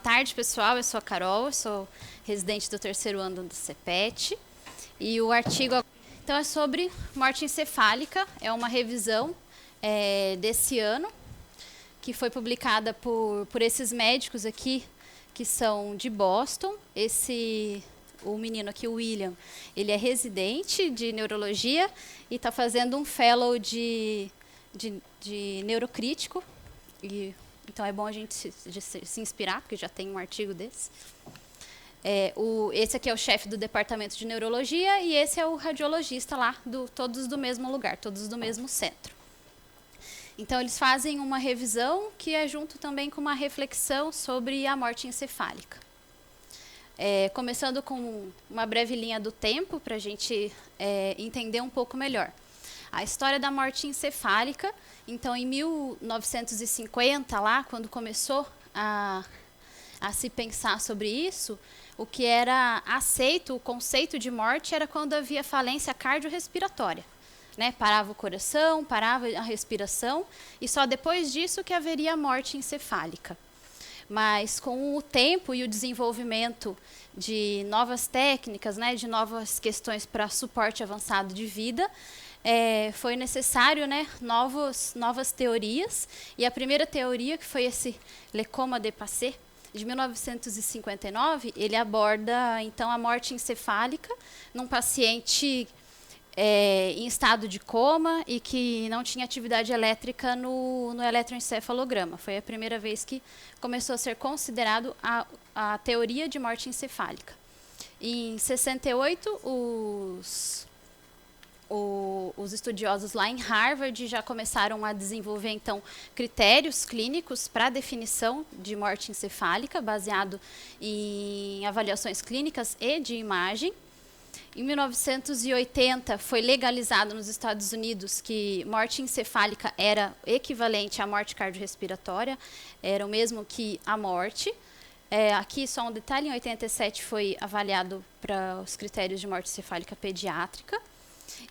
tarde, pessoal. Eu sou a Carol, eu sou residente do terceiro ano do CEPET. E o artigo então é sobre morte encefálica, é uma revisão desse ano, que foi publicada por esses médicos aqui, que são de Boston. O menino aqui, o William, ele é residente de neurologia e está fazendo um fellow de neurocrítico. Então é bom a gente se inspirar, porque já tem um artigo desse. Esse aqui é o chefe do departamento de neurologia e esse é o radiologista lá, todos do mesmo lugar, todos do mesmo centro. Então eles fazem uma revisão que é junto também com uma reflexão sobre a morte encefálica. Começando com uma breve linha do tempo para a gente entender um pouco melhor. A história da morte encefálica, então em 1950, lá, quando começou a se pensar sobre isso, o que era aceito, o conceito de morte era quando havia falência cardiorrespiratória. Né? Parava o coração, parava a respiração, e só depois disso que haveria a morte encefálica. Mas com o tempo e o desenvolvimento de novas técnicas, né, de novas questões para suporte avançado de vida, foi necessário, né, novas teorias. E a primeira teoria, que foi esse Le Coma de Passé, de 1959, ele aborda então a morte encefálica num paciente em estado de coma e que não tinha atividade elétrica no eletroencefalograma. Foi a primeira vez que começou a ser considerado a teoria de morte encefálica. Em 68, os estudiosos lá em Harvard já começaram a desenvolver, então, critérios clínicos para a definição de morte encefálica, baseado em avaliações clínicas e de imagem. Em 1980, foi legalizado nos Estados Unidos que morte encefálica era equivalente à morte cardiorrespiratória, era o mesmo que a morte. Aqui, só um detalhe, em 87 foi avaliado para os critérios de morte encefálica pediátrica.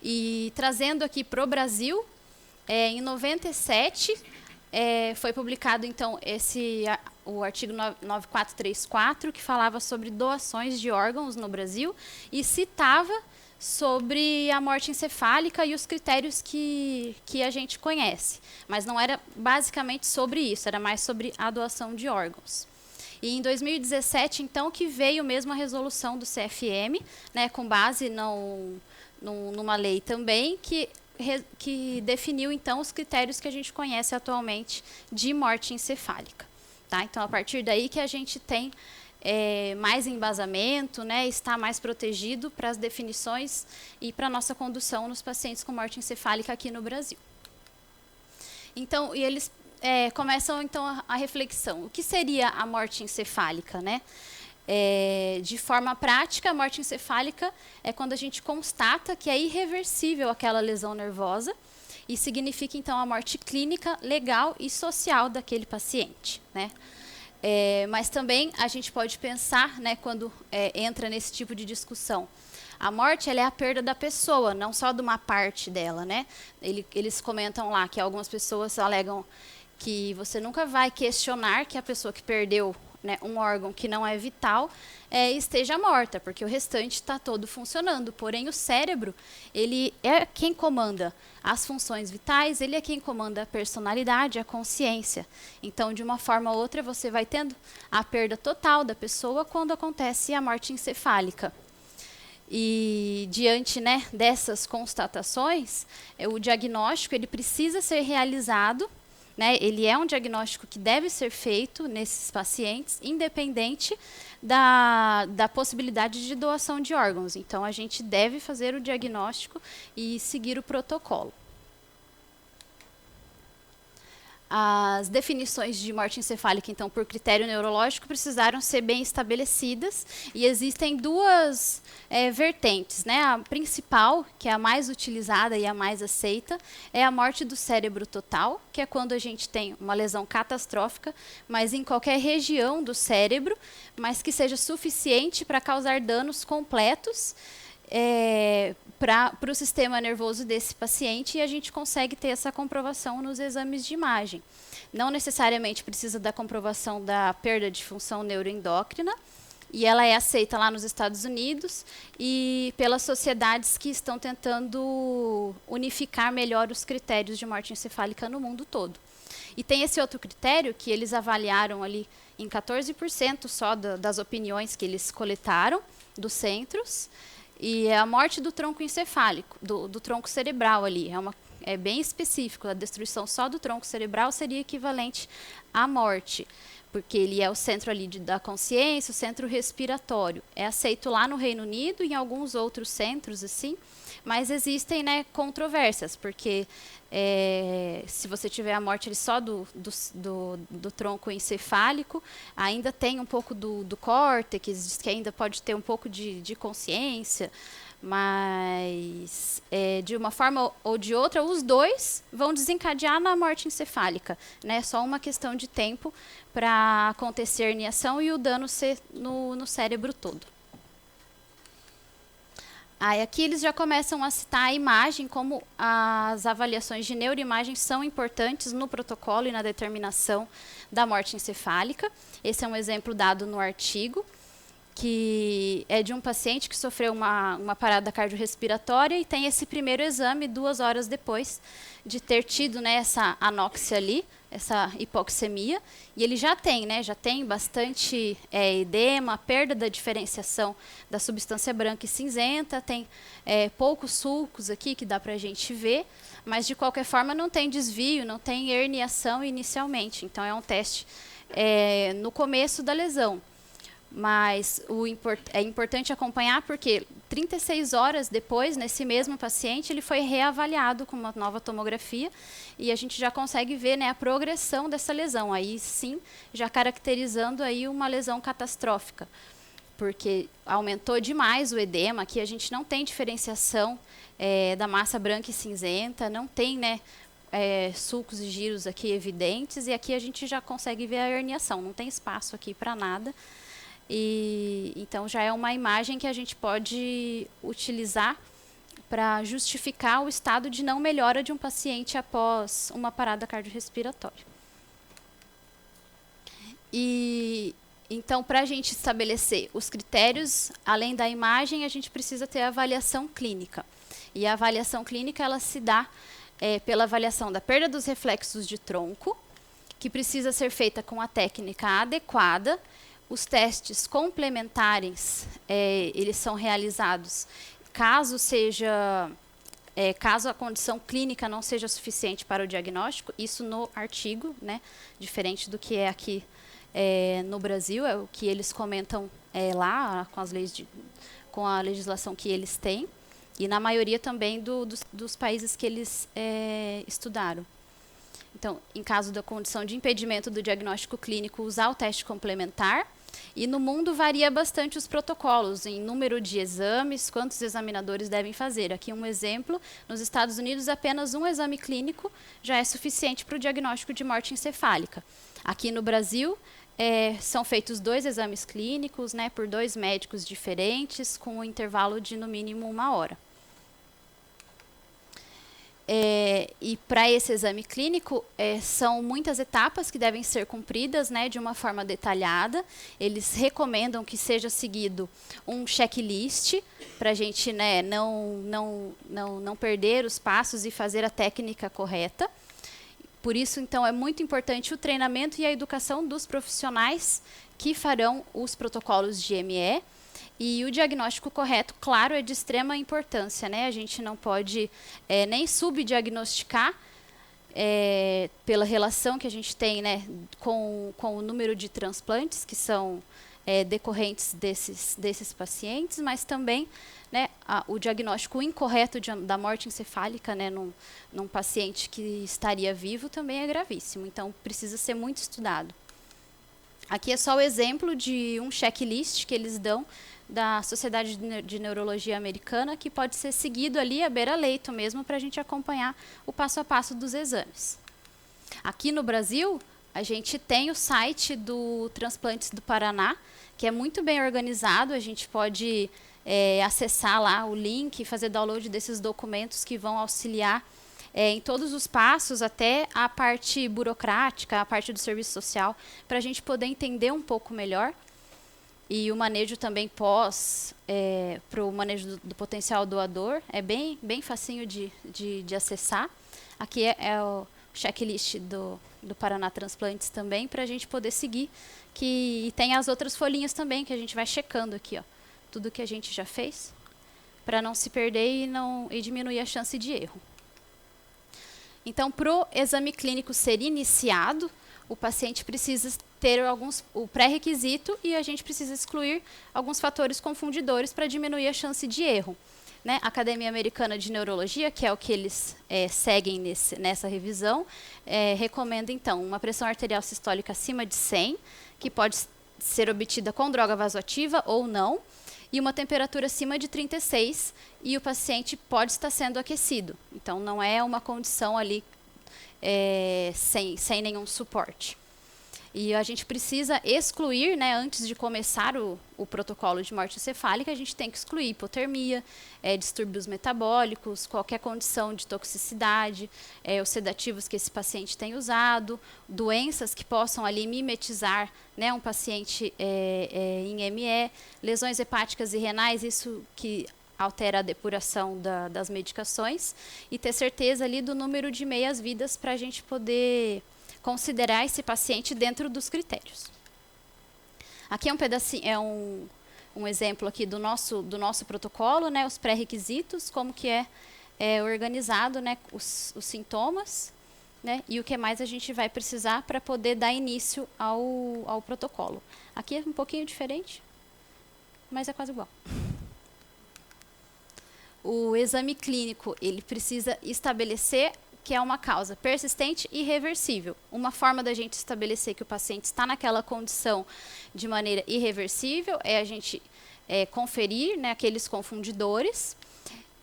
E trazendo aqui para o Brasil, em 97, foi publicado então o artigo 9434, que falava sobre doações de órgãos no Brasil e citava sobre a morte encefálica e os critérios que a gente conhece. Mas não era basicamente sobre isso, era mais sobre a doação de órgãos. E em 2017, então, que veio mesmo a resolução do CFM, né, com base numa lei também, que definiu, então, os critérios que a gente conhece atualmente de morte encefálica. Tá? Então, a partir daí que a gente tem mais embasamento, né, está mais protegido para as definições e para a nossa condução nos pacientes com morte encefálica aqui no Brasil. Então, e eles começam, então, a reflexão. O que seria a morte encefálica, né? De forma prática, a morte encefálica é quando a gente constata que é irreversível aquela lesão nervosa e significa, então, a morte clínica, legal e social daquele paciente, né? Mas também a gente pode pensar, né, quando entra nesse tipo de discussão, a morte ela é a perda da pessoa, não só de uma parte dela, né? Eles comentam lá que algumas pessoas alegam que você nunca vai questionar que a pessoa que perdeu, né, um órgão que não é vital esteja morta, porque o restante está todo funcionando. Porém, o cérebro, ele é quem comanda as funções vitais, ele é quem comanda a personalidade, a consciência. Então, de uma forma ou outra, você vai tendo a perda total da pessoa quando acontece a morte encefálica. E diante, né, dessas constatações, o diagnóstico ele precisa ser realizado. Né, ele é um diagnóstico que deve ser feito nesses pacientes, independente da possibilidade de doação de órgãos. Então, a gente deve fazer o diagnóstico e seguir o protocolo. As definições de morte encefálica, então, por critério neurológico, precisaram ser bem estabelecidas e existem duas vertentes, né? A principal, que é a mais utilizada e a mais aceita, é a morte do cérebro total, que é quando a gente tem uma lesão catastrófica, mas em qualquer região do cérebro, mas que seja suficiente para causar danos completos para o sistema nervoso desse paciente, e a gente consegue ter essa comprovação nos exames de imagem. não necessariamente precisa da comprovação da perda de função neuroendócrina, e ela é aceita lá nos Estados Unidos e pelas sociedades que estão tentando unificar melhor os critérios de morte encefálica no mundo todo. E tem esse outro critério que eles avaliaram ali em 14% só das opiniões que eles coletaram dos centros, e é a morte do tronco encefálico, do tronco cerebral ali. É bem específico, a destruição só do tronco cerebral seria equivalente à morte, porque ele é o centro ali da consciência, o centro respiratório. É aceito lá no Reino Unido e em alguns outros centros, assim, mas existem, né, controvérsias, porque se você tiver a morte ali só do tronco encefálico, ainda tem um pouco do córtex, diz que ainda pode ter um pouco de consciência, mas de uma forma ou de outra, os dois vão desencadear na morte encefálica, né? Só uma questão de tempo para acontecer a herniação e o dano ser no cérebro todo. Aí aqui eles já começam a citar a imagem, como as avaliações de neuroimagem são importantes no protocolo e na determinação da morte encefálica. Esse é um exemplo dado no artigo, que é de um paciente que sofreu uma parada cardiorrespiratória e tem esse primeiro exame 2 horas depois de ter tido, né, essa anóxia ali, essa hipoxemia, e ele já tem bastante edema, perda da diferenciação da substância branca e cinzenta, tem poucos sulcos aqui que dá para a gente ver, mas de qualquer forma não tem desvio, não tem herniação inicialmente, então é um teste no começo da lesão. Mas é importante acompanhar porque 36 horas depois, nesse mesmo paciente, ele foi reavaliado com uma nova tomografia e a gente já consegue ver, né, a progressão dessa lesão. Aí sim, já caracterizando aí uma lesão catastrófica, porque aumentou demais o edema. Aqui a gente não tem diferenciação da massa branca e cinzenta, não tem, né, sulcos e giros aqui evidentes, e aqui a gente já consegue ver a herniação, não tem espaço aqui para nada. E então já é uma imagem que a gente pode utilizar para justificar o estado de não melhora de um paciente após uma parada cardiorrespiratória. E então, para a gente estabelecer os critérios, além da imagem, a gente precisa ter a avaliação clínica. E a avaliação clínica ela se dá pela avaliação da perda dos reflexos de tronco, que precisa ser feita com a técnica adequada. Os testes complementares, eles são realizados caso a condição clínica não seja suficiente para o diagnóstico, isso no artigo, né, diferente do que é aqui no Brasil, é o que eles comentam lá com as leis com a legislação que eles têm, e na maioria também dos países que eles estudaram. Então, em caso da condição de impedimento do diagnóstico clínico, usar o teste complementar. E no mundo varia bastante os protocolos em número de exames, quantos examinadores devem fazer. Aqui um exemplo, nos Estados Unidos apenas um exame clínico já é suficiente para o diagnóstico de morte encefálica. Aqui no Brasil são feitos 2 exames clínicos, né, por 2 médicos diferentes, com um intervalo de no mínimo 1 hora. E para esse exame clínico, são muitas etapas que devem ser cumpridas, né, de uma forma detalhada. Eles recomendam que seja seguido um checklist para a gente, né, não perder os passos e fazer a técnica correta. Por isso, então, é muito importante o treinamento e a educação dos profissionais que farão os protocolos de ME. E o diagnóstico correto, claro, é de extrema importância, né? A gente não pode nem subdiagnosticar pela relação que a gente tem, né, com o número de transplantes que são decorrentes desses pacientes, mas também, né, o diagnóstico incorreto da morte encefálica, né, num paciente que estaria vivo também é gravíssimo. Então, precisa ser muito estudado. Aqui é só o exemplo de um checklist que eles dão da Sociedade de Neurologia Americana, que pode ser seguido ali à beira-leito mesmo, para a gente acompanhar o passo a passo dos exames. Aqui no Brasil, a gente tem o site do Transplantes do Paraná, que é muito bem organizado, a gente pode acessar lá o link e fazer download desses documentos que vão auxiliar em todos os passos, até a parte burocrática, a parte do serviço social, para a gente poder entender um pouco melhor. E o manejo também para o manejo do potencial doador, é bem facinho de acessar. Aqui é o checklist do Paraná Transplantes também, para a gente poder seguir. E tem as outras folhinhas também, que a gente vai checando aqui, ó, tudo que a gente já fez, para não se perder e diminuir a chance de erro. Então, para o exame clínico ser iniciado, o paciente precisa ter o pré-requisito e a gente precisa excluir alguns fatores confundidores para diminuir a chance de erro. Né? A Academia Americana de Neurologia, que é o que eles seguem nessa revisão, recomenda, então, uma pressão arterial sistólica acima de 100, que pode ser obtida com droga vasoativa ou não, e uma temperatura acima de 36, e o paciente pode estar sendo aquecido. Então, não é uma condição ali sem nenhum suporte. E a gente precisa excluir, né, antes de começar o protocolo de morte encefálica, a gente tem que excluir hipotermia, distúrbios metabólicos, qualquer condição de toxicidade, os sedativos que esse paciente tem usado, doenças que possam ali mimetizar, né, um paciente em ME, lesões hepáticas e renais, isso que altera a depuração das medicações, e ter certeza ali do número de meias-vidas para a gente poder considerar esse paciente dentro dos critérios. Aqui é um pedacinho, um exemplo aqui do nosso protocolo, né, os pré-requisitos, como que é organizado, né, os sintomas, né, e o que mais a gente vai precisar para poder dar início ao protocolo. Aqui é um pouquinho diferente, mas é quase igual. O exame clínico, ele precisa estabelecer que é uma causa persistente e irreversível. Uma forma da gente estabelecer que o paciente está naquela condição de maneira irreversível é a gente conferir, né, aqueles confundidores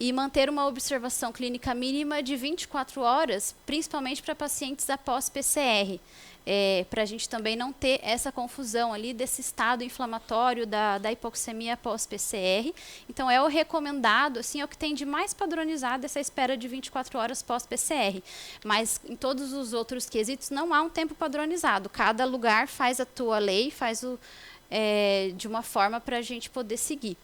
e manter uma observação clínica mínima de 24 horas, principalmente para pacientes após PCR, para a gente também não ter essa confusão ali desse estado inflamatório da hipoxemia após PCR. Então, é o recomendado, assim, é o que tem de mais padronizado essa espera de 24 horas pós-PCR. Mas, em todos os outros quesitos, não há um tempo padronizado. Cada lugar faz a tua lei, faz de uma forma para a gente poder seguir.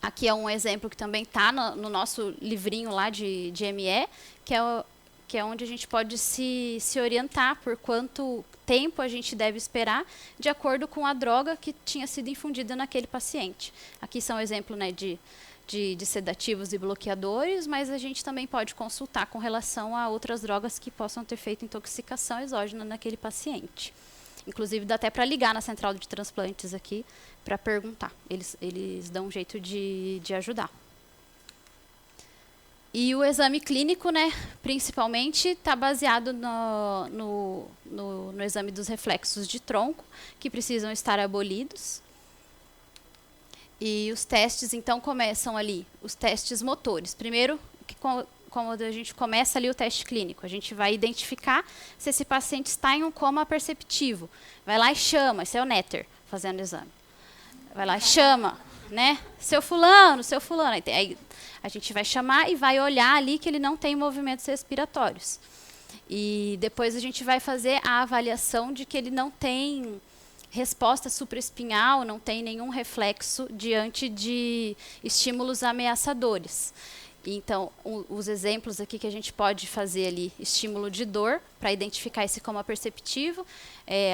Aqui é um exemplo que também está no nosso livrinho lá de ME, que é onde a gente pode se orientar por quanto tempo a gente deve esperar, de acordo com a droga que tinha sido infundida naquele paciente. Aqui são exemplos, né, de sedativos e bloqueadores, mas a gente também pode consultar com relação a outras drogas que possam ter feito intoxicação exógena naquele paciente. Inclusive, dá até para ligar na central de transplantes aqui para perguntar. Eles dão um jeito de ajudar. E o exame clínico, né, principalmente, está baseado no exame dos reflexos de tronco, que precisam estar abolidos. E os testes, então, começam ali, os testes motores. Primeiro, como a gente começa ali o teste clínico, a gente vai identificar se esse paciente está em um coma perceptivo. Vai lá e chama, esse é o Netter fazendo o exame. Vai lá e chama, né? Seu fulano. Aí a gente vai chamar e vai olhar ali que ele não tem movimentos respiratórios. E depois a gente vai fazer a avaliação de que ele não tem resposta supraespinhal, não tem nenhum reflexo diante de estímulos ameaçadores. Então, os exemplos aqui que a gente pode fazer ali, estímulo de dor, para identificar esse coma perceptivo,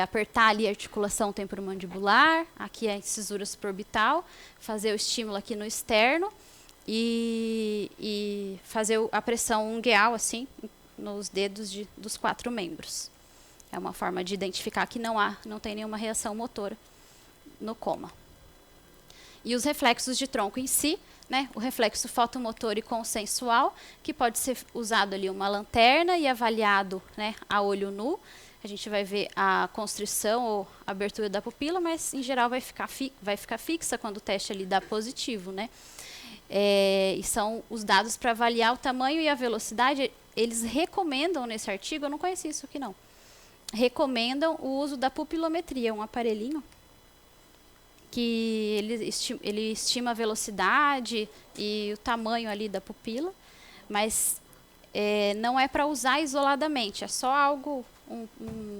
apertar ali a articulação temporomandibular, aqui a incisura supraorbital, fazer o estímulo aqui no externo e fazer a pressão ungueal, assim, nos dedos dos 4 membros. É uma forma de identificar que não tem nenhuma reação motora no coma. E os reflexos de tronco em si, né, o reflexo fotomotor e consensual, que pode ser usado ali uma lanterna e avaliado, né, a olho nu. A gente vai ver a constrição ou abertura da pupila, mas em geral vai ficar fixa quando o teste ali dá positivo, né? E são os dados para avaliar o tamanho e a velocidade. Eles recomendam nesse artigo, eu não conheci isso aqui não, recomendam o uso da pupilometria, um aparelhinho que ele estima a velocidade e o tamanho ali da pupila, mas não é para usar isoladamente, é só algo,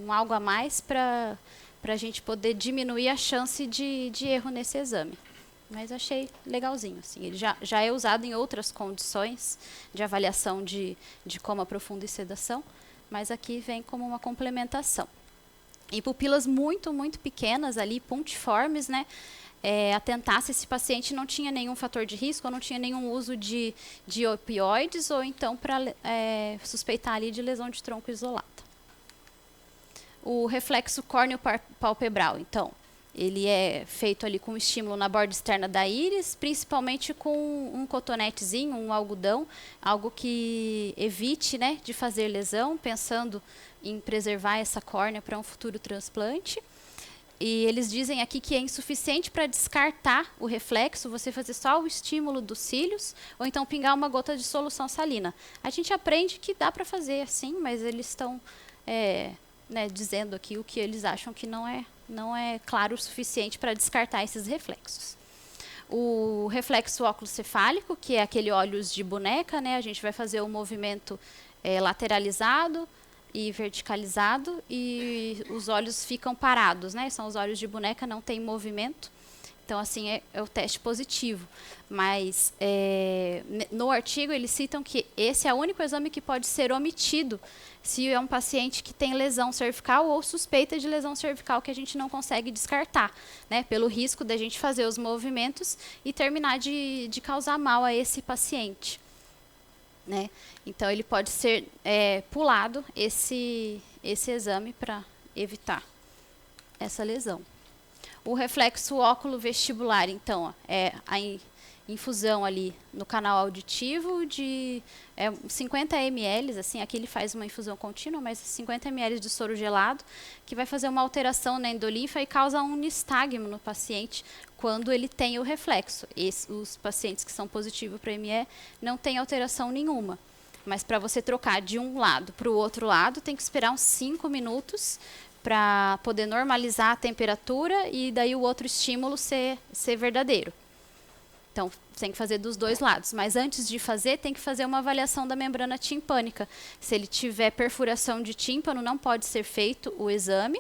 algo a mais para a gente poder diminuir a chance de erro nesse exame. Mas achei legalzinho, assim. Ele já é usado em outras condições de avaliação de coma profunda e sedação, mas aqui vem como uma complementação. Em pupilas muito, muito pequenas ali, pontiformes, né? Atentar se esse paciente não tinha nenhum fator de risco ou não tinha nenhum uso de opioides, ou então para suspeitar ali de lesão de tronco isolada. O reflexo córneo-palpebral, então, ele é feito ali com estímulo na borda externa da íris, principalmente com um cotonetezinho, um algodão, algo que evite, né, de fazer lesão, pensando em preservar essa córnea para um futuro transplante. E eles dizem aqui que é insuficiente para descartar o reflexo, você fazer só o estímulo dos cílios, ou então pingar uma gota de solução salina. A gente aprende que dá para fazer assim, mas eles estão dizendo aqui o que eles acham que não é claro o suficiente para descartar esses reflexos. O reflexo óculo-cefálico, que é aquele olhos de boneca, né? A gente vai fazer o movimento lateralizado e verticalizado e os olhos ficam parados, né? São os olhos de boneca, não tem movimento. Então, assim, é o teste positivo. Mas no artigo eles citam que esse é o único exame que pode ser omitido se é um paciente que tem lesão cervical ou suspeita de lesão cervical que a gente não consegue descartar, né? Pelo risco da gente fazer os movimentos e terminar de causar mal a esse paciente, né? Então, ele pode ser pulado esse exame para evitar essa lesão. O reflexo óculo-vestibular, então, é a infusão ali no canal auditivo de 50 ml, assim, aqui ele faz uma infusão contínua, mas 50 ml de soro gelado, que vai fazer uma alteração na endolinfa e causa um nistagmo no paciente quando ele tem o reflexo. Os pacientes que são positivos para ME não tem alteração nenhuma. Mas para você trocar de um lado para o outro lado, tem que esperar uns 5 minutos para poder normalizar a temperatura e daí o outro estímulo ser verdadeiro. Então, tem que fazer dos dois lados. Mas antes de fazer, tem que fazer uma avaliação da membrana timpânica. Se ele tiver perfuração de tímpano, não pode ser feito o exame.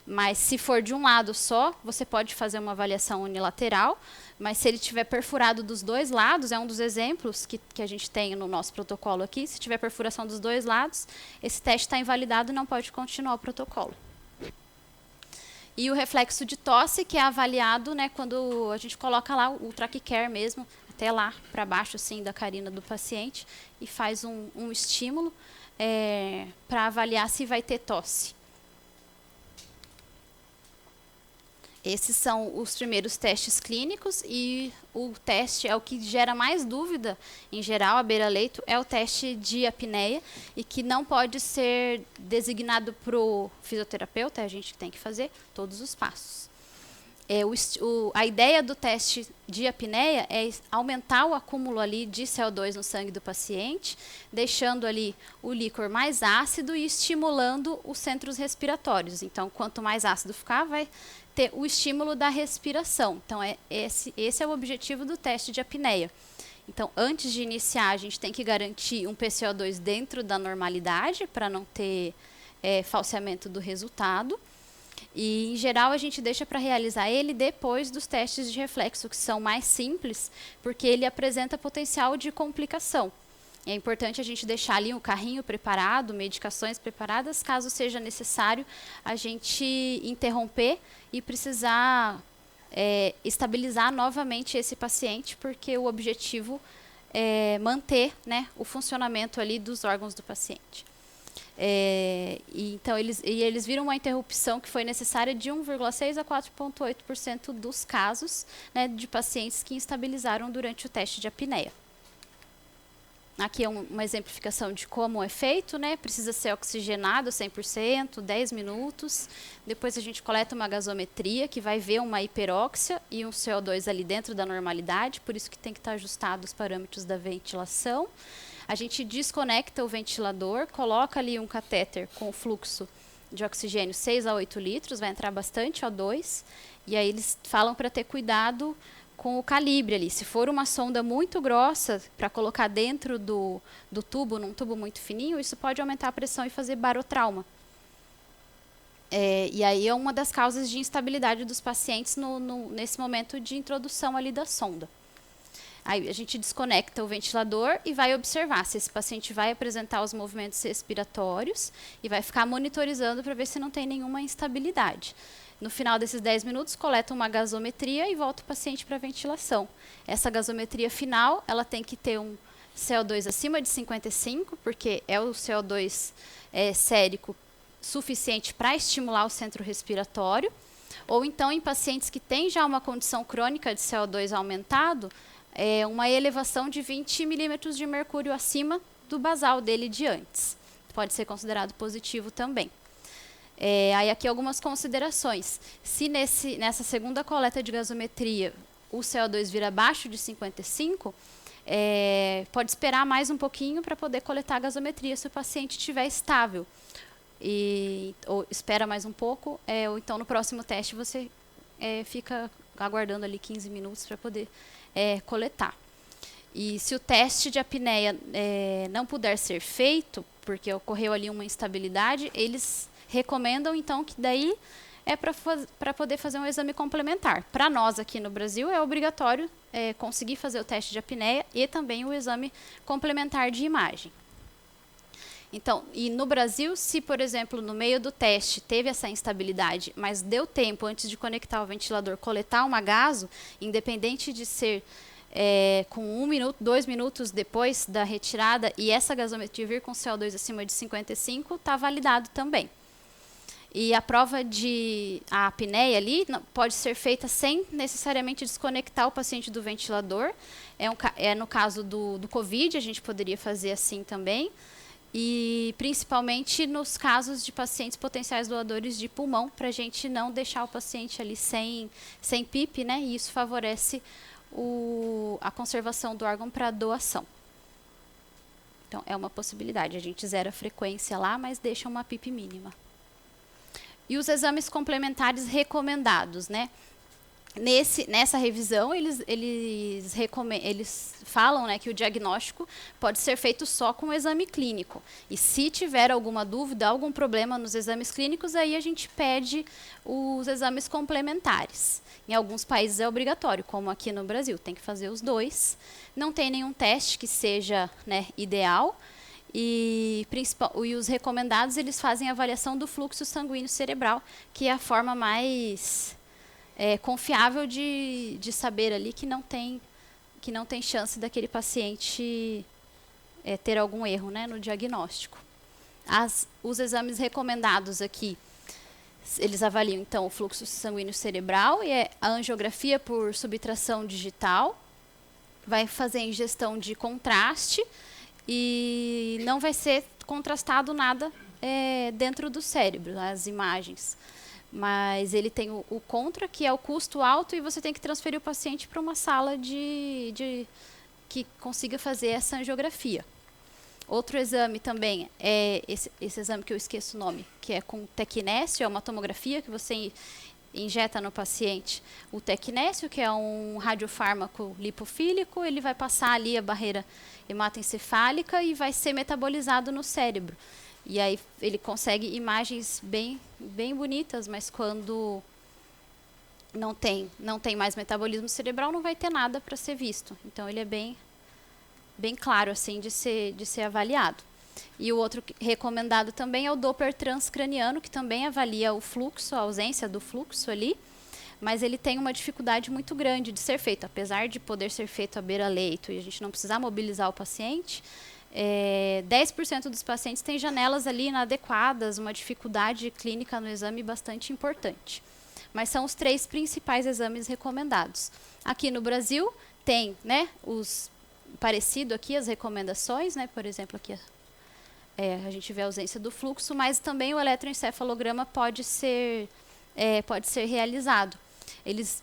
Mas se for de um lado só, você pode fazer uma avaliação unilateral. Mas se ele tiver perfurado dos dois lados, é um dos exemplos que a gente tem no nosso protocolo aqui. Se tiver perfuração dos dois lados, esse teste está invalidado e não pode continuar o protocolo. E o reflexo de tosse, que é avaliado, né, quando a gente coloca lá o traquicare mesmo, até lá para baixo assim, da carina do paciente, e faz um estímulo para avaliar se vai ter tosse. Esses são os primeiros testes clínicos e o teste é o que gera mais dúvida, em geral, à beira-leito, é o teste de apneia e que não pode ser designado para o fisioterapeuta, a gente tem que fazer todos os passos. A ideia do teste de apneia é aumentar o acúmulo ali de CO2 no sangue do paciente, deixando ali o líquor mais ácido e estimulando os centros respiratórios. Então, quanto mais ácido ficar, vai ter o estímulo da respiração. Então, esse é o objetivo do teste de apneia. Então, antes de iniciar, a gente tem que garantir um PCO2 dentro da normalidade, para não ter falseamento do resultado. E, em geral, a gente deixa para realizar ele depois dos testes de reflexo, que são mais simples, porque ele apresenta potencial de complicação. É importante a gente deixar ali um carrinho preparado, medicações preparadas, caso seja necessário a gente interromper e precisar estabilizar novamente esse paciente, porque o objetivo é manter, né, o funcionamento ali dos órgãos do paciente. Então, eles viram uma interrupção que foi necessária de 1,6% a 4,8% dos casos, né, de pacientes que instabilizaram durante o teste de apneia. Aqui é uma exemplificação de como é feito, né? Precisa ser oxigenado 100%, 10 minutos. Depois a gente coleta uma gasometria, que vai ver uma hiperóxia e um CO2 ali dentro da normalidade, por isso que tem que estar ajustado os parâmetros da ventilação. A gente desconecta o ventilador, coloca ali um catéter com fluxo de oxigênio 6 a 8 litros, vai entrar bastante O2, e aí eles falam para ter cuidado com o calibre ali. Se for uma sonda muito grossa, para colocar dentro do tubo, num tubo muito fininho, isso pode aumentar a pressão e fazer barotrauma. E aí é uma das causas de instabilidade dos pacientes nesse momento de introdução ali da sonda. Aí a gente desconecta o ventilador e vai observar se esse paciente vai apresentar os movimentos respiratórios e vai ficar monitorizando para ver se não tem nenhuma instabilidade. No final desses 10 minutos, coleta uma gasometria e volta o paciente para a ventilação. Essa gasometria final, ela tem que ter um CO2 acima de 55, porque é o CO2 sérico suficiente para estimular o centro respiratório. Ou então, em pacientes que têm já uma condição crônica de CO2 aumentado, uma elevação de 20 milímetros de mercúrio acima do basal dele de antes. Pode ser considerado positivo também. Aí aqui algumas considerações. Se nessa segunda coleta de gasometria o CO2 vir abaixo de 55, pode esperar mais um pouquinho para poder coletar a gasometria se o paciente estiver estável. Ou espera mais um pouco, ou então no próximo teste você fica aguardando ali 15 minutos para poder coletar. E se o teste de apneia não puder ser feito, porque ocorreu ali uma instabilidade, eles recomendam, então, que daí para poder fazer um exame complementar. Para nós aqui no Brasil é obrigatório conseguir fazer o teste de apneia e também o exame complementar de imagem. Então, e no Brasil, se, por exemplo, no meio do teste teve essa instabilidade, mas deu tempo antes de conectar o ventilador, coletar uma gaso, independente de ser com 1 minuto, 2 minutos depois da retirada, e essa gasometria vir com CO2 acima de 55, está validado também. E a prova de apneia ali pode ser feita sem necessariamente desconectar o paciente do ventilador. No caso do COVID, a gente poderia fazer assim também. E principalmente nos casos de pacientes potenciais doadores de pulmão, para a gente não deixar o paciente ali sem PIP, né? E isso favorece a conservação do órgão para doação. Então, é uma possibilidade. A gente zera a frequência lá, mas deixa uma PIP mínima. E os exames complementares recomendados, né? Nessa revisão, eles falam, né, que o diagnóstico pode ser feito só com o exame clínico. E se tiver alguma dúvida, algum problema nos exames clínicos, aí a gente pede os exames complementares. Em alguns países é obrigatório, como aqui no Brasil, tem que fazer os 2. Não tem nenhum teste que seja, né, ideal. E os recomendados, eles fazem a avaliação do fluxo sanguíneo cerebral, que é a forma mais confiável de saber ali que não tem chance daquele paciente ter algum erro, né, no diagnóstico. Os exames recomendados aqui, eles avaliam então o fluxo sanguíneo cerebral e a angiografia por subtração digital, vai fazer ingestão de contraste e não vai ser contrastado nada dentro do cérebro, as imagens. Mas ele tem o contra, que é o custo alto, e você tem que transferir o paciente para uma sala que consiga fazer essa angiografia. Outro exame também é esse exame que eu esqueço o nome, que é com tecnésio, é uma tomografia que você injeta no paciente o tecnésio, que é um radiofármaco lipofílico, ele vai passar ali a barreira hematoencefálica e vai ser metabolizado no cérebro. E aí ele consegue imagens bem bonitas, mas quando não tem mais metabolismo cerebral, não vai ter nada para ser visto. Então ele é bem claro assim de ser avaliado. E o outro recomendado também é o Doppler transcraniano, que também avalia o fluxo, a ausência do fluxo ali, mas ele tem uma dificuldade muito grande de ser feito, apesar de poder ser feito à beira-leito e a gente não precisar mobilizar o paciente. 10% dos pacientes têm janelas ali inadequadas, uma dificuldade clínica no exame bastante importante. Mas são os 3 principais exames recomendados. Aqui no Brasil tem, né, parecido aqui as recomendações, né, por exemplo, aqui a gente vê a ausência do fluxo, mas também o eletroencefalograma pode ser realizado. Eles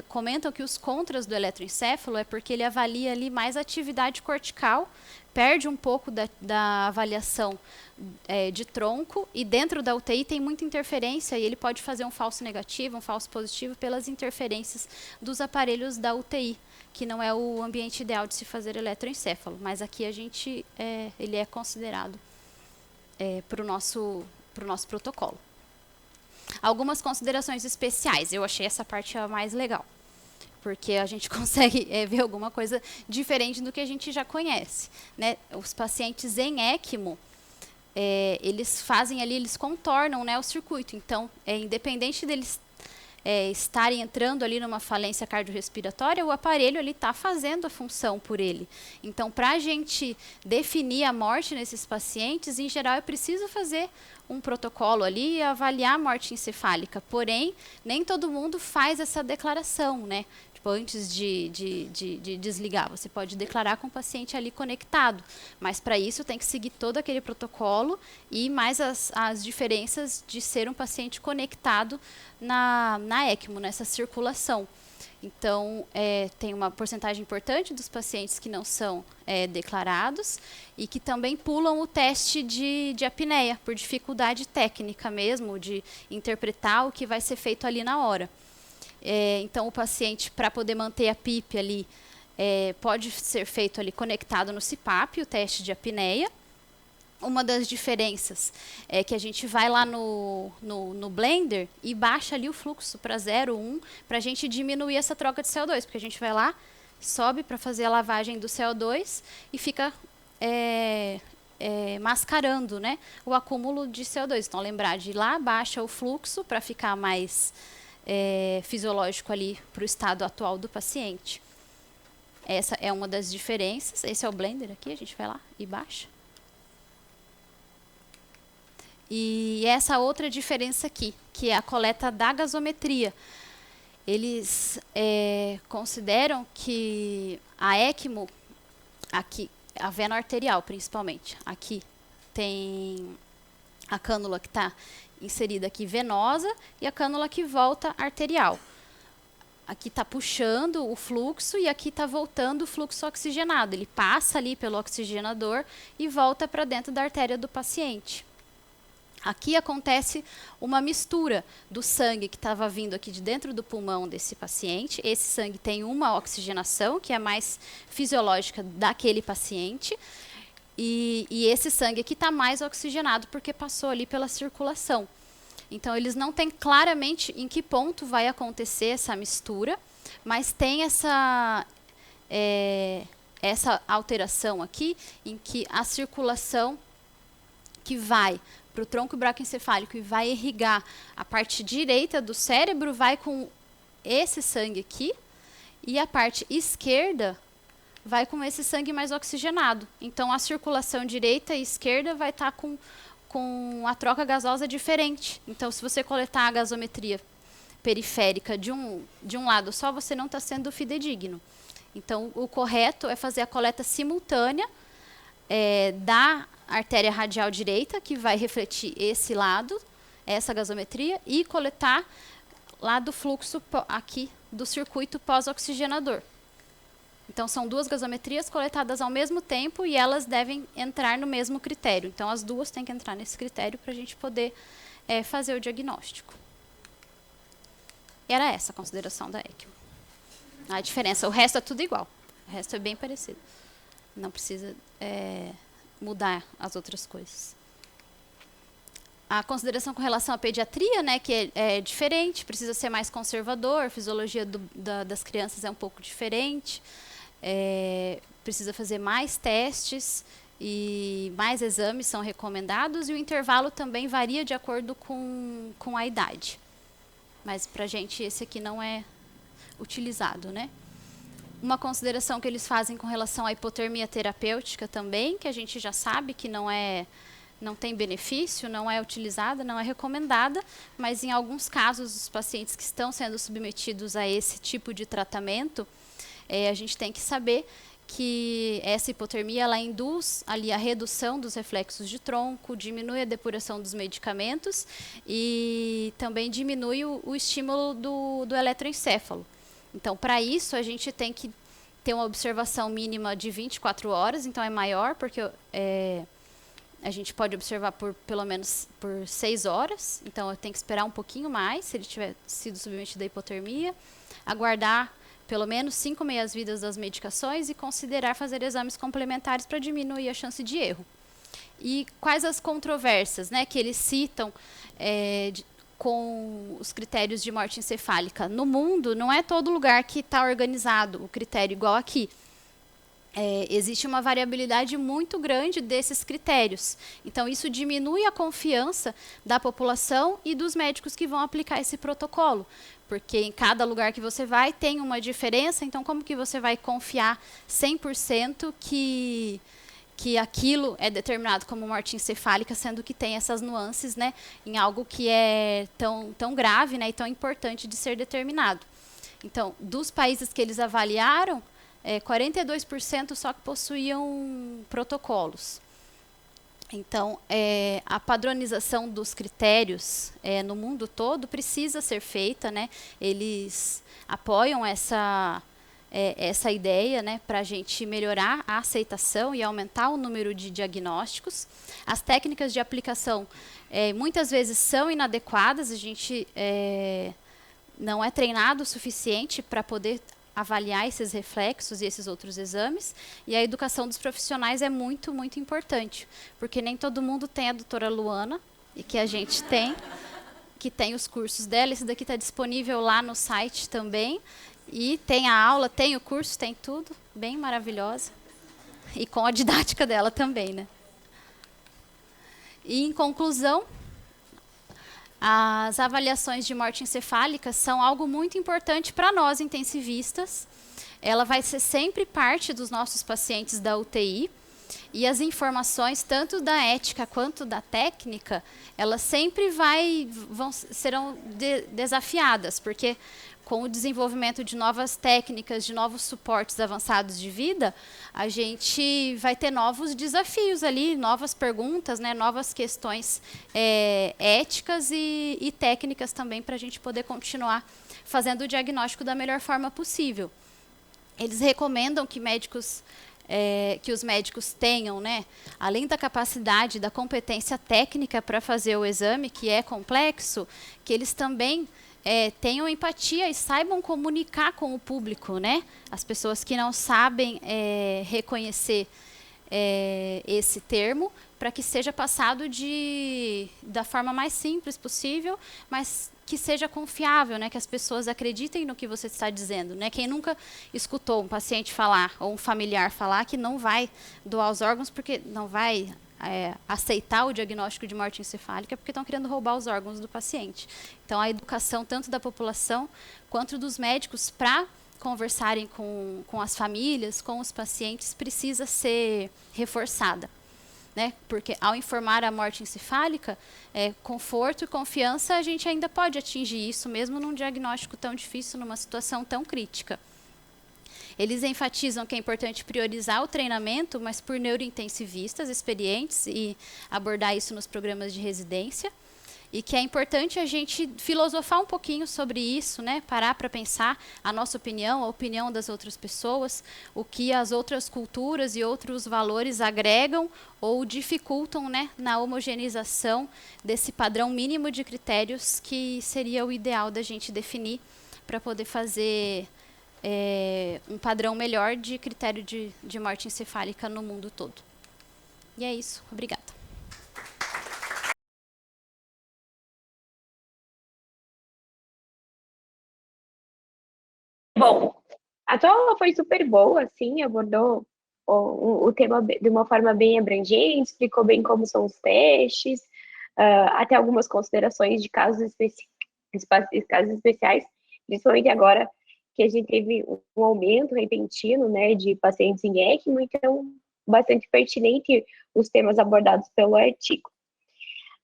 comentam que os contras do eletroencefalo é porque ele avalia ali mais atividade cortical, perde um pouco da avaliação de tronco, e dentro da UTI tem muita interferência e ele pode fazer um falso negativo, um falso positivo pelas interferências dos aparelhos da UTI, que não é o ambiente ideal de se fazer eletroencefalo, mas aqui ele é considerado para o nosso protocolo. Algumas considerações especiais, eu achei essa parte a mais legal, porque a gente consegue ver alguma coisa diferente do que a gente já conhece, né? Os pacientes em ECMO, eles fazem ali, eles contornam, né, o circuito, então, independente deles estarem entrando ali numa falência cardiorrespiratória, o aparelho ali está fazendo a função por ele. Então, para a gente definir a morte nesses pacientes, em geral, é preciso fazer um protocolo ali e avaliar a morte encefálica. Porém, nem todo mundo faz essa declaração, né? Tipo, antes de desligar, você pode declarar com o paciente ali conectado, mas para isso tem que seguir todo aquele protocolo e mais as diferenças de ser um paciente conectado na ECMO, nessa circulação. Então, tem uma porcentagem importante dos pacientes que não são declarados e que também pulam o teste de apneia, por dificuldade técnica mesmo, de interpretar o que vai ser feito ali na hora. Então, o paciente, para poder manter a PIP ali, pode ser feito ali conectado no CPAP, o teste de apneia. Uma das diferenças é que a gente vai lá no Blender e baixa ali o fluxo para 0,1 para a gente diminuir essa troca de CO2, porque a gente vai lá, sobe para fazer a lavagem do CO2 e fica mascarando, né, o acúmulo de CO2. Então, lembrar de ir lá, baixa o fluxo para ficar mais fisiológico ali para o estado atual do paciente. Essa é uma das diferenças. Esse é o Blender aqui, a gente vai lá e baixa. E essa outra diferença aqui, que é a coleta da gasometria. Eles consideram que a ECMO, aqui, a vena arterial principalmente, aqui tem a cânula que está inserida aqui venosa e a cânula que volta arterial. Aqui está puxando o fluxo e aqui está voltando o fluxo oxigenado. Ele passa ali pelo oxigenador e volta para dentro da artéria do paciente. Aqui acontece uma mistura do sangue que estava vindo aqui de dentro do pulmão desse paciente. Esse sangue tem uma oxigenação que é mais fisiológica daquele paciente. E esse sangue aqui está mais oxigenado porque passou ali pela circulação. Então, eles não têm claramente em que ponto vai acontecer essa mistura, mas tem essa alteração aqui em que a circulação que vai para o tronco braquioencefálico e vai irrigar a parte direita do cérebro vai com esse sangue aqui e a parte esquerda vai com esse sangue mais oxigenado. Então, a circulação direita e esquerda vai estar com a troca gasosa diferente. Então, se você coletar a gasometria periférica de um lado só, você não está sendo fidedigno. Então, o correto é fazer a coleta simultânea da artéria radial direita, que vai refletir esse lado, essa gasometria, e coletar lá do fluxo aqui do circuito pós-oxigenador. Então, são duas gasometrias coletadas ao mesmo tempo e elas devem entrar no mesmo critério. Então, as duas têm que entrar nesse critério para a gente poder fazer o diagnóstico. Era essa a consideração da ECMO. A diferença, o resto é tudo igual. O resto é bem parecido. Não precisa mudar as outras coisas. A consideração com relação à pediatria, né, que é diferente, precisa ser mais conservador, a fisiologia das crianças é um pouco diferente, precisa fazer mais testes e mais exames são recomendados, e o intervalo também varia de acordo com a idade. Mas para a gente esse aqui não é utilizado, né? Uma consideração que eles fazem com relação à hipotermia terapêutica também, que a gente já sabe que não tem benefício, não é utilizada, não é recomendada, mas em alguns casos, os pacientes que estão sendo submetidos a esse tipo de tratamento, a gente tem que saber que essa hipotermia ela induz ali a redução dos reflexos de tronco, diminui a depuração dos medicamentos e também diminui o estímulo do eletroencéfalo. Então, para isso, a gente tem que ter uma observação mínima de 24 horas, então é maior, porque a gente pode observar por pelo menos por 6 horas, então eu tenho que esperar um pouquinho mais, se ele tiver sido submetido à hipotermia, aguardar pelo menos 5 meias-vidas das medicações e considerar fazer exames complementares para diminuir a chance de erro. E quais as controvérsias, né, que eles citam com os critérios de morte encefálica? No mundo, não é todo lugar que está organizado o critério igual aqui. Existe uma variabilidade muito grande desses critérios. Então, isso diminui a confiança da população e dos médicos que vão aplicar esse protocolo. Porque em cada lugar que você vai tem uma diferença, então como que você vai confiar 100% que aquilo é determinado como morte encefálica, sendo que tem essas nuances, né, em algo que é tão grave, né, e tão importante de ser determinado. Então, dos países que eles avaliaram, 42% só que possuíam protocolos. Então, a padronização dos critérios no mundo todo precisa ser feita, né? Eles apoiam essa ideia, né, para a gente melhorar a aceitação e aumentar o número de diagnósticos. As técnicas de aplicação muitas vezes são inadequadas, a gente não é treinado o suficiente para poder avaliar esses reflexos e esses outros exames, e a educação dos profissionais é muito, muito importante, porque nem todo mundo tem a doutora Luana, e que a gente tem, que tem os cursos dela. Esse daqui está disponível lá no site também, e tem a aula, tem o curso, tem tudo, bem maravilhosa, e com a didática dela também, né? E, em conclusão, as avaliações de morte encefálica são algo muito importante para nós, intensivistas. Ela vai ser sempre parte dos nossos pacientes da UTI, e as informações, tanto da ética quanto da técnica, elas sempre serão desafiadas, porque com o desenvolvimento de novas técnicas, de novos suportes avançados de vida, a gente vai ter novos desafios ali, novas perguntas, né, novas questões éticas e técnicas também para a gente poder continuar fazendo o diagnóstico da melhor forma possível. Eles recomendam que os médicos tenham, né, além da capacidade, da competência técnica para fazer o exame, que é complexo, que eles também tenham empatia e saibam comunicar com o público, né? As pessoas que não sabem reconhecer esse termo, para que seja passado da forma mais simples possível, mas que seja confiável, né? Que as pessoas acreditem no que você está dizendo, né? Quem nunca escutou um paciente falar ou um familiar falar que não vai doar os órgãos porque não vai aceitar o diagnóstico de morte encefálica porque estão querendo roubar os órgãos do paciente. Então, a educação tanto da população quanto dos médicos para conversarem com as famílias, com os pacientes, precisa ser reforçada, né? Porque ao informar a morte encefálica, conforto e confiança, a gente ainda pode atingir isso, mesmo num diagnóstico tão difícil, numa situação tão crítica. Eles enfatizam que é importante priorizar o treinamento, mas por neurointensivistas experientes e abordar isso nos programas de residência. E que é importante a gente filosofar um pouquinho sobre isso, né? Parar para pensar a nossa opinião, a opinião das outras pessoas, o que as outras culturas e outros valores agregam ou dificultam, né, na homogeneização desse padrão mínimo de critérios que seria o ideal da gente definir para poder fazer um padrão melhor de critério de morte encefálica no mundo todo. E é isso. Obrigada. Bom, a tua aula foi super boa, assim, abordou o tema de uma forma bem abrangente, explicou bem como são os testes, até algumas considerações de casos especiais, principalmente agora que a gente teve um aumento repentino, né, de pacientes em ECMO, então bastante pertinente os temas abordados pelo artigo.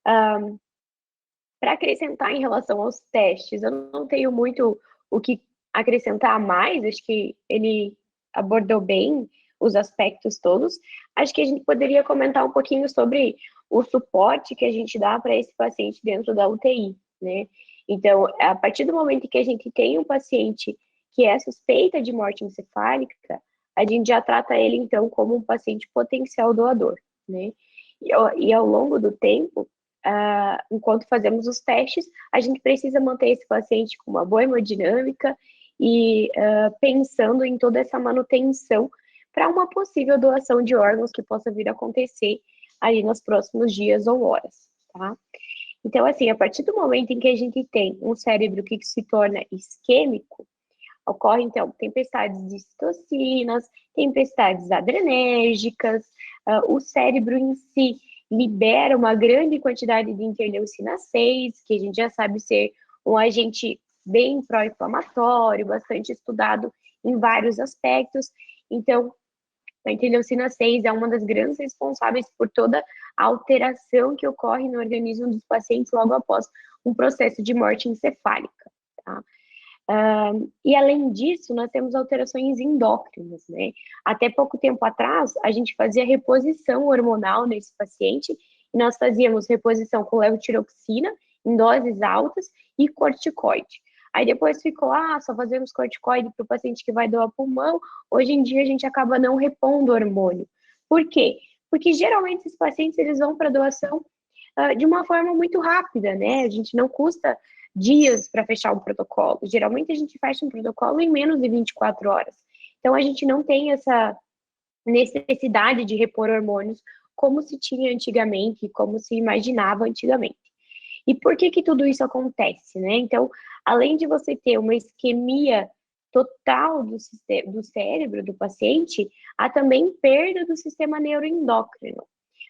Para acrescentar em relação aos testes, eu não tenho muito o que acrescentar mais, acho que ele abordou bem os aspectos todos, acho que a gente poderia comentar um pouquinho sobre o suporte que a gente dá para esse paciente dentro da UTI, né? Então, a partir do momento que a gente tem um paciente que é suspeita de morte encefálica, a gente já trata ele, então, como um paciente potencial doador, né? E ao longo do tempo, enquanto fazemos os testes, a gente precisa manter esse paciente com uma boa hemodinâmica e pensando em toda essa manutenção para uma possível doação de órgãos que possa vir a acontecer aí nos próximos dias ou horas, tá? Então, assim, a partir do momento em que a gente tem um cérebro que se torna isquêmico, ocorre, então, tempestades de citocinas, tempestades adrenérgicas, o cérebro em si libera uma grande quantidade de interleucina 6, que a gente já sabe ser um agente bem pró-inflamatório, bastante estudado em vários aspectos. Então, a interleucina 6 é uma das grandes responsáveis por toda a alteração que ocorre no organismo dos pacientes logo após um processo de morte encefálica, tá? E além disso, nós temos alterações endócrinas, né? Até pouco tempo atrás, a gente fazia reposição hormonal nesse paciente, e nós fazíamos reposição com levotiroxina em doses altas e corticoide. Aí depois ficou, só fazemos corticoide para o paciente que vai doar pulmão. Hoje em dia a gente acaba não repondo hormônio. Por quê? Porque geralmente esses pacientes eles vão para doação de uma forma muito rápida, né? A gente não custa dias para fechar um protocolo. Geralmente a gente fecha um protocolo em menos de 24 horas. Então a gente não tem essa necessidade de repor hormônios como se tinha antigamente, como se imaginava antigamente. E por que tudo isso acontece, né? Então, além de você ter uma isquemia total do cérebro do paciente, há também perda do sistema neuroendócrino,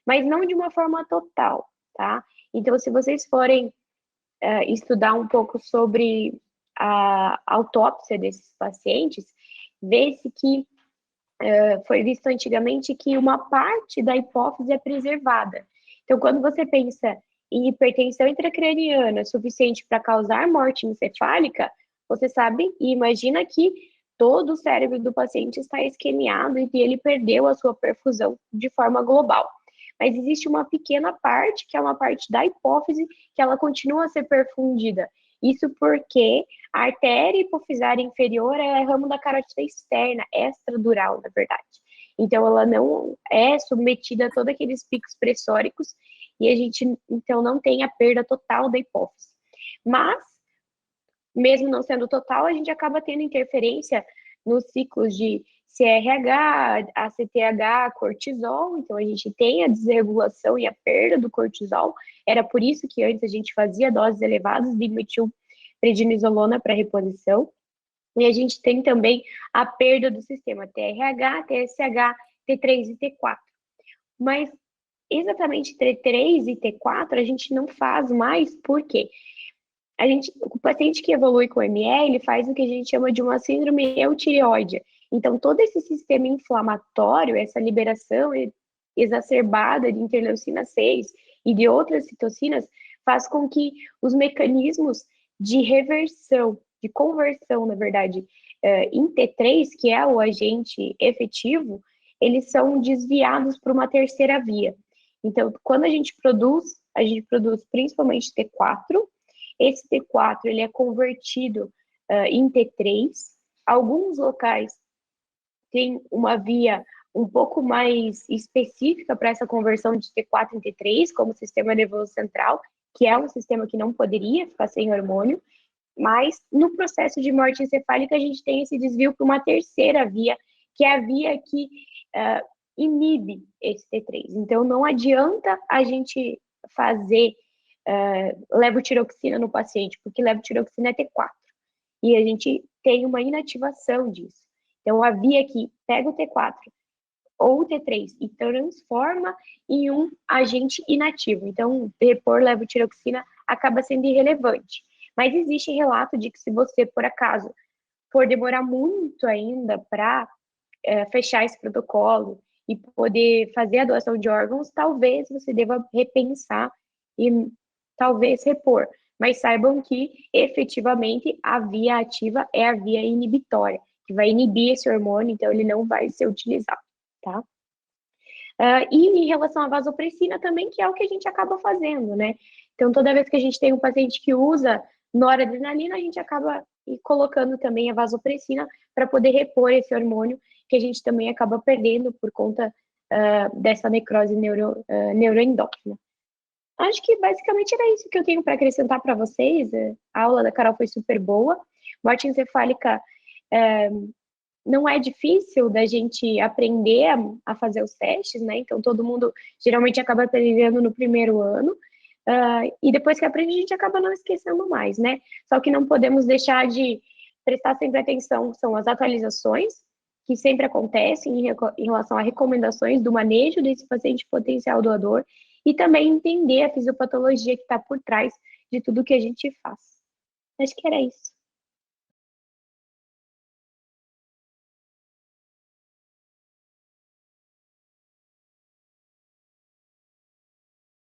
mas não de uma forma total, tá? Então, se vocês forem estudar um pouco sobre a autópsia desses pacientes, vê-se que foi visto antigamente que uma parte da hipófise é preservada. Então, quando você pensa em hipertensão intracraniana suficiente para causar morte encefálica, você sabe e imagina que todo o cérebro do paciente está isquemiado e ele perdeu a sua perfusão de forma global. Mas existe uma pequena parte, que é uma parte da hipófise, que ela continua a ser perfundida. Isso porque a artéria hipofisária inferior é ramo da carótida externa, extradural, na verdade. Então, ela não é submetida a todos aqueles picos pressóricos e a gente, então, não tem a perda total da hipófise. Mas, mesmo não sendo total, a gente acaba tendo interferência nos ciclos de CRH, ACTH, cortisol, então a gente tem a desregulação e a perda do cortisol. Era por isso que antes a gente fazia doses elevadas de metilprednisolona para reposição. E a gente tem também a perda do sistema TRH, TSH, T3 e T4. Mas exatamente T3 e T4 a gente não faz mais, por quê? O paciente que evolui com ME, ele faz o que a gente chama de uma síndrome eutireoide. Então, todo esse sistema inflamatório, essa liberação exacerbada de interleucina 6 e de outras citocinas, faz com que os mecanismos de reversão, de conversão, na verdade, em T3, que é o agente efetivo, eles são desviados para uma terceira via. Então, quando a gente produz principalmente T4, esse T4 ele é convertido em T3. Alguns locais têm uma via um pouco mais específica para essa conversão de T4 em T3, como o sistema nervoso central, que é um sistema que não poderia ficar sem hormônio, mas no processo de morte encefálica a gente tem esse desvio para uma terceira via, que é a via que inibe esse T3. Então não adianta a gente fazer levotiroxina no paciente, porque levotiroxina é T4. E a gente tem uma inativação disso. Então, a via que pega o T4 ou o T3 e transforma em um agente inativo. Então, repor levotiroxina acaba sendo irrelevante. Mas existe relato de que se você, por acaso, for demorar muito ainda para fechar esse protocolo e poder fazer a doação de órgãos, talvez você deva repensar e talvez repor, mas saibam que efetivamente a via ativa é a via inibitória, que vai inibir esse hormônio, então ele não vai ser utilizado. tá? E em relação à vasopressina também, que é o que a gente acaba fazendo, né? Então, toda vez que a gente tem um paciente que usa noradrenalina, a gente acaba colocando também a vasopressina para poder repor esse hormônio que a gente também acaba perdendo por conta dessa necrose neuroendócrina. Acho que basicamente era isso que eu tenho para acrescentar para vocês. A aula da Carol foi super boa. Morte encefálica não é difícil da gente aprender a fazer os testes, né? Então, todo mundo geralmente acaba aprendendo no primeiro ano. E depois que aprende, a gente acaba não esquecendo mais, né? Só que não podemos deixar de prestar sempre atenção, são as atualizações que sempre acontecem em relação a recomendações do manejo desse paciente potencial doador e também entender a fisiopatologia que está por trás de tudo que a gente faz. Acho que era isso.